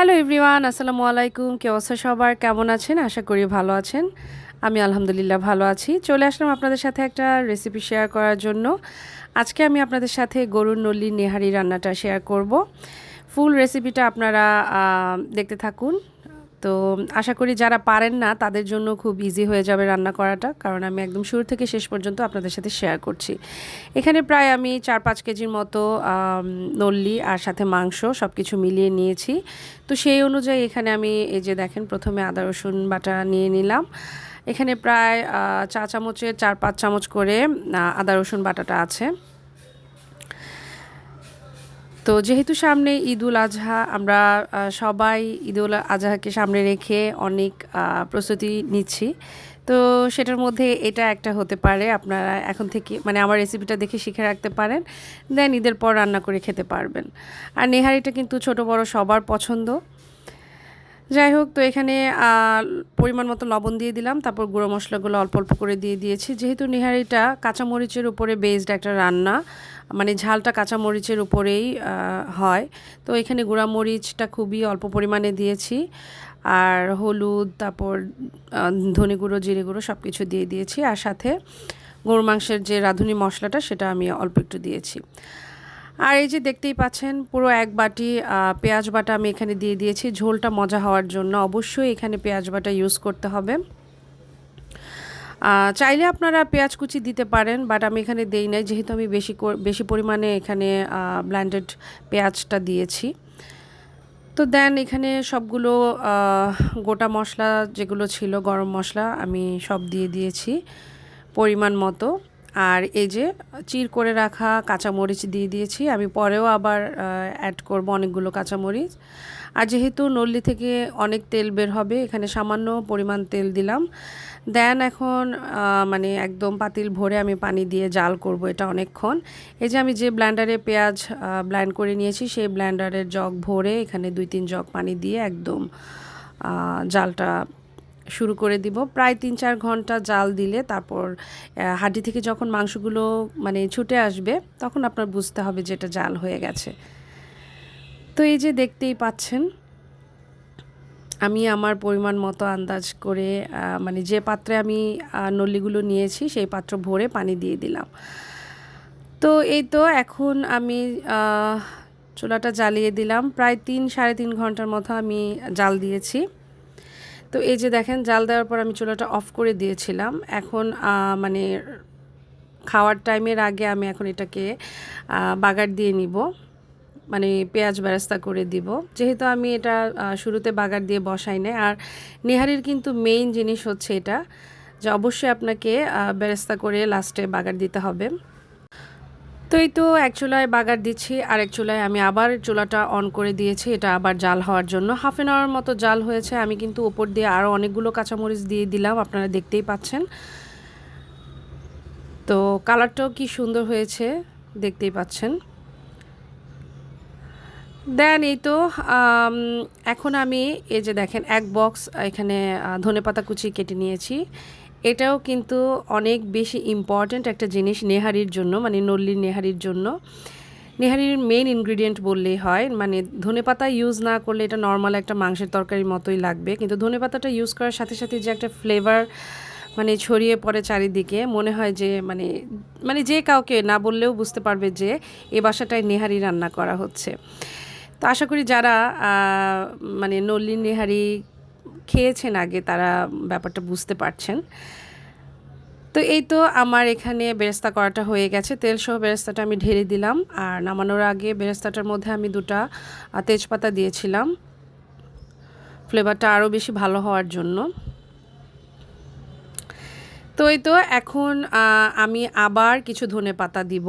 Hello everyone, আসসালামু আলাইকুম। কি অবস্থা সবার? কেমন আছেন? আশা করি ভালো আছেন। আমি আলহামদুলিল্লাহ ভালো আছি। চলে আসলাম আপনাদের সাথে একটা রেসিপি শেয়ার করার জন্য। আজকে আমি আপনাদের সাথে গরুর নল্লির নেহারি রান্নাটা শেয়ার করব। ফুল রেসিপিটা আপনারা দেখতে থাকুন। তো আশা করি যারা পারেন না তাদের জন্য খুব ইজি হয়ে যাবে রান্না করাটা, কারণ আমি একদম শুরু থেকে শেষ পর্যন্ত আপনাদের সাথে শেয়ার করছি। এখানে প্রায় আমি 4-5 কেজির মতো নল্লি আর সাথে মাংস সব কিছু মিলিয়ে নিয়েছি। তো সেই অনুযায়ী এখানে আমি এই যে দেখেন প্রথমে আদা রসুন বাটা নিয়ে নিলাম। এখানে প্রায় চা চামচের 4-5 চামচ করে আদা রসুন বাটাটা আছে। তো যেহেতু সামনে ঈদুল আজহা, আমরা সবাই ঈদুল আজহাকে সামনে রেখে অনেক প্রস্তুতি নিচ্ছি। তো সেটার মধ্যে এটা একটা হতে পারে, আপনারা এখন থেকে মানে আমার রেসিপিটা দেখে শিখে রাখতে পারেন, দেন ঈদের পর রান্না করে খেতে পারবেন। আর নেহারিটা কিন্তু ছোট বড় সবার পছন্দ। যাই হোক, তো এখানে পরিমাণ মতো লবণ দিয়ে দিলাম, তারপর গুঁড়ো মশলাগুলো অল্প অল্প করে দিয়ে দিয়েছি। যেহেতু নেহারিটা কাঁচামরিচের উপরে বেসড একটা রান্না, মানে ঝালটা কাঁচামরিচের উপরেই হয়, তো এখানে গুঁড়া মরিচটা খুবই অল্প পরিমাণে দিয়েছি। আর হলুদ, তারপর ধনে গুঁড়ো, জিরে গুঁড়ো সব কিছু দিয়ে দিয়েছি। আর সাথে গরুর মাংসের যে রাঁধুনি মশলাটা সেটা আমি অল্প একটু দিয়েছি। আর এই যে দেখতেই পাচ্ছেন পুরো এক বাটি পেঁয়াজ বাটা আমি এখানে দিয়ে দিয়েছি ঝোলটা মজা হওয়ার জন্য। অবশ্যই এখানে পেঁয়াজ বাটা ইউজ করতে হবে। চাইলে আপনারা পেঁয়াজ কুচি দিতে পারেন, বাট আমি এখানে দেই নাই, যেহেতু আমি বেশি পরিমাণে এখানে ব্লেন্ডেড পেঁয়াজটা দিয়েছি। তো দেন এখানে সবগুলো গোটা মশলা যেগুলো ছিল, গরম মশলা আমি সব দিয়ে দিয়েছি পরিমাণ মতো। আর এই যে চির করে রাখা কাঁচামরিচ দিয়ে দিয়েছি, আমি পরেও আবার অ্যাড করব অনেকগুলো কাঁচামরিচ। আর যেহেতু নল্লি থেকে অনেক তেল বের হবে, এখানে সামান্য পরিমাণ তেল দিলাম। দেন এখন মানে একদম পাতিল ভরে আমি পানি দিয়ে জাল করব এটা অনেকক্ষণ। এই যে আমি যে ব্লেন্ডারে পেঁয়াজ ব্লেন্ড করে নিয়েছি, সেই ব্লেন্ডারের জগ ভরে এখানে 2-3 জগ পানি দিয়ে একদম জালটা শুরু করে দিব। প্রায় 3-4 ঘন্টা জাল দিলে তারপর হাঁড়ি থেকে যখন মাংসগুলো মানে ছুটে আসবে, তখন আপনার বুঝতে হবে যে এটা জাল হয়ে গেছে। তো এই যে দেখতেই পাচ্ছেন, আমি আমার পরিমাণ মতো আন্দাজ করে মানে যে পাত্রে আমি নল্লিগুলো নিয়েছি সেই পাত্র ভরে পানি দিয়ে দিলাম। তো এই তো এখন আমি চুলাটা জ্বালিয়ে দিলাম। প্রায় 3-3.5 ঘন্টার মতো আমি জাল দিয়েছি। তো এই যে দেখেন, জাল দেওয়ার পর আমি চুলাটা অফ করে দিয়েছিলাম। এখন মানে খাওয়ার টাইমের আগে আমি এখন এটাকে বাগার দিয়ে নিব, মানে পেঁয়াজ বেরেস্তা করে দিব। যেহেতু আমি এটা শুরুতে বাগার দিয়ে বসাই নাই। আর নেহারির কিন্তু মেইন জিনিস হচ্ছে এটা, যে অবশ্যই আপনাকে বেরেস্তা করে লাস্টে বাগার দিতে হবে। তো এই তো এক চুলায় বাগার দিচ্ছি, আর এক চুলায় আমি আবার চুলাটা অন করে দিয়েছি, এটা আবার জাল হওয়ার জন্য। হাফ অ্যান আওয়ার মতো জাল হয়েছে। আমি কিন্তু উপর দিয়ে আরও অনেকগুলো কাঁচামরিচ দিয়ে দিলাম, আপনারা দেখতেই পাচ্ছেন। তো কালারটাও কি সুন্দর হয়েছে, দেখতেই পাচ্ছেন। দেন এই তো এখন আমি এই যে দেখেন এক বক্স এখানে ধনেপাতা কুচি কেটে নিয়েছি। এটাও কিন্তু অনেক বেশি ইম্পর্ট্যান্ট একটা জিনিস নেহারির জন্য, মানে নল্লির নেহারির জন্য। নেহারির মেইন ইনগ্রিডিয়েন্ট বললেই হয়। মানে ধনেপাতা ইউজ না করলে এটা নর্মাল একটা মাংসের তরকারির মতোই লাগবে, কিন্তু ধনেপাতাটা ইউজ করার সাথে সাথে যে একটা ফ্লেভার মানে ছড়িয়ে পড়ে চারিদিকে, মনে হয় যে মানে মানে যে কাউকে না বললেও বুঝতে পারবে যে এ বাসাটায় নেহারি রান্না করা হচ্ছে। তো আশা করি যারা মানে নল্লির নেহারি খেয়েছেন আগে, তারা ব্যাপারটা বুঝতে পারছেন। তো এই তো আমার এখানে বেরেস্তা করাটা হয়ে গেছে। তেলসহ বেরেস্তাটা আমি ঢেলে দিলাম। আর নামানোর আগে বেরেস্তাটার মধ্যে আমি 2টা তেজপাতা দিয়েছিলাম, ফ্লেভারটা আরও বেশি ভালো হওয়ার জন্য। তো এই তো এখন আমি আবার কিছু ধনেপাতা দিব।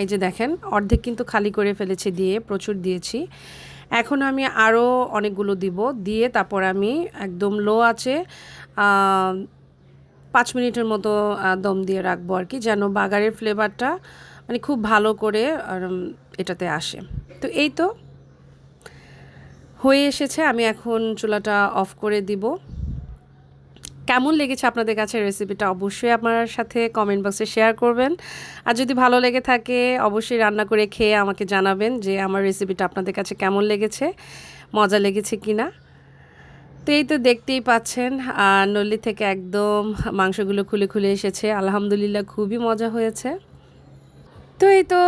এই যে দেখেন, অর্ধেক কিন্তু খালি করে ফেলেছি, দিয়ে প্রচুর দিয়েছি। এখন আমি আরও অনেকগুলো দিব, দিয়ে তারপর আমি একদম লো আছে 5 মিনিটের মতো দম দিয়ে রাখবো আর কি, যেন বাগারের ফ্লেভারটা মানে খুব ভালো করে এটাতে আসে। তো এই তো হয়ে এসেছে, আমি এখন চুলাটা অফ করে দিব। কেমন লেগেছে আপনাদের কাছে রেসিপিটা অবশ্যই আমার সাথে কমেন্ট বক্সে শেয়ার করবেন। আর যদি ভালো লেগে থাকে অবশ্যই রান্না করে খেয়ে আমাকে জানাবেন যে আমার রেসিপিটা আপনাদের কাছে কেমন লেগেছে। মজা লেগেছে কিনা। তো এই তো দেখতেই পাচ্ছেন নল্লি থেকে একদম মাংসগুলো খুলে খুলে এসেছে। আলহামদুলিল্লাহ খুবই মজা হয়েছে। তো এই তো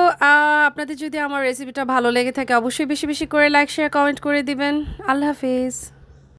আপনাদের যদি আমার রেসিপিটা ভালো লেগে থাকে অবশ্যই বেশি বেশি করে লাইক শেয়ার কমেন্ট করে দিবেন। আল্লাহ হাফেজ।